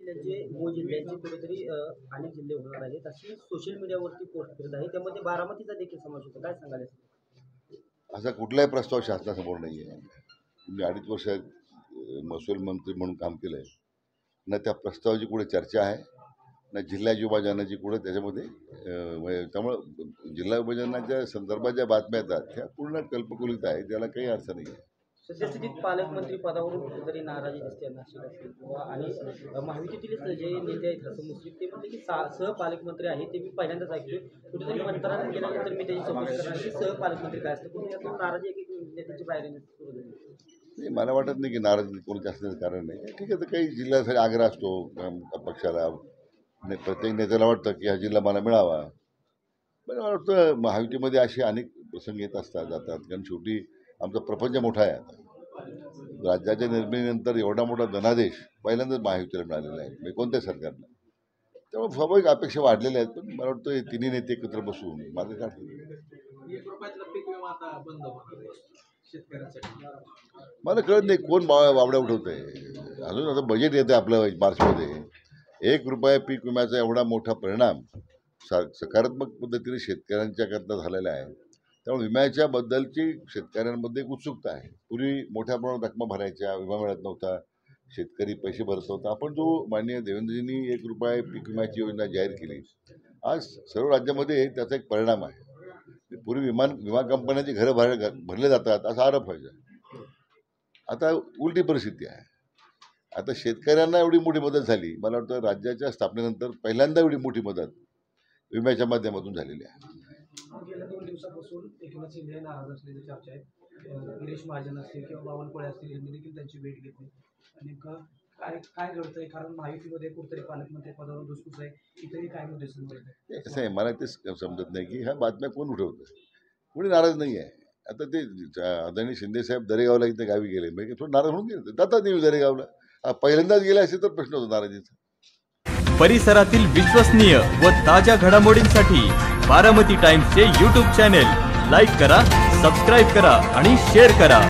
महाराष्ट्रातले जे मूळ जिल्ह्यांचे कुठेतरी अनेक जिल्हे होणार आहेत अशी सोशल मीडियावरती पोस्ट करत आहे, त्यामध्ये बारामतीचा देखील समावेश होतो, काय सांगाल? असा कुठलाही प्रस्ताव शासनासमोर नाही आहे. मी 2.5 वर्ष महसूल मंत्री म्हणून काम केलं आहे. ना त्या प्रस्तावाची कुठे चर्चा आहे, ना जिल्हा विभाजनाची कुठे त्याच्यामध्ये त्यामुळं जिल्हा विभाजनाच्या संदर्भात ज्या बातम्या येतात त्या पूर्ण कल्पकुलित आहे, त्याला काही अर्थ नाही आहे. सद्यस्थितीत पालकमंत्री पदावरून कुठेतरी नाराजी दिसते नाशिक असेल किंवा आणि महायुतीतील जे नेते आहेत असं मुस्लिम ते म्हणते की सहपालकमंत्री आहेत ते मी पहिल्यांदाच ऐकतोय. कुठेतरी मंत्रालयात गेल्यानंतर मी त्याची चौकशी करणार की सहपालकमंत्री काय असतं, कुठे यातून नाराजी एक नेत्याची बाहेर सुरू झाली. नाही, मला वाटत नाही की नाराजी कोणी असण्याचं कारण नाही. ठीक आहे, तर काही जिल्ह्यासाठी आग्रह असतो पक्षाला आणि प्रत्येक नेत्याला वाटतं की हा जिल्हा मला मिळावा. पण मला वाटतं महायुतीमध्ये असे अनेक प्रसंग येत असतात जातात, कारण शेवटी आमचा प्रपंच मोठा आहे. आता राज्याच्या निर्मितीनंतर एवढा मोठा धनादेश पहिल्यांदाच महायुतीला मिळालेला आहे, म्हणजे कोणत्या सरकारनं. त्यामुळे स्वाभाविक अपेक्षा वाढलेल्या आहेत. पण मला वाटतं हे तिन्ही नेते एकत्र बसून मार्ग काढतील. मला कळत नाही कोण वावड्या उठवत आहे. अजून आता बजेट येतं आपलं मार्चमध्ये. 1 रुपया पीक विम्याचा एवढा मोठा परिणाम सकारात्मक पद्धतीने शेतकऱ्यांच्या करता झालेला आहे. त्यामुळे विम्याच्या बद्दलची शेतकऱ्यांमध्ये एक उत्सुकता आहे. पूर्वी मोठ्या प्रमाणात रकमा भरायच्या, विमा मिळत नव्हता, शेतकरी पैसे भरत होता. आपण जो माननीय देवेंद्रजींनी 1 रुपया पीक विम्याची योजना जाहीर केली, आज सर्व राज्यामध्ये त्याचा एक परिणाम आहे. पूर्वी विमा कंपन्यांची घरं भरले जातात असा आरोप व्हायचा. आता उलटी परिस्थिती आहे. आता शेतकऱ्यांना एवढी मोठी मदत झाली. मला वाटतं राज्याच्या स्थापनेनंतर पहिल्यांदा एवढी मोठी मदत विम्याच्या माध्यमातून झालेली आहे. गेल्या 2 दिवसापासून एकनाथ शिंदे नाराज असल्याची चर्चा आहे. गिरीश महाजन असतील किंवा बावनकुळे असतील यांनी देखील त्यांची भेट घेतली. आणि काय काय घडतंय, कारण महायुतीमध्ये कुठेतरी पालकमंत्री पदावर धुसफूस आहे, इतरही काय मुद्दे समोर येतात. कसं आहे, मला ते समजत नाही की ह्या बातम्या कोण उठवतं. कोणी नाराज नाही आहे. आता ते आदरणीय शिंदेसाहेब दरेगावला इथे गावी गेले, म्हणजे थोडं नाराज होऊन गेले. जातात नाही दरेगावला. पहिल्यांदाच गेले असे तर प्रश्न होता नाराजीचा. परिसरातील विश्वसनीय व ताज्या घडामोडींसाठी बारामती टाइम्सचे YouTube चॅनेल लाईक करा, सबस्क्राईब करा आणि शेअर करा.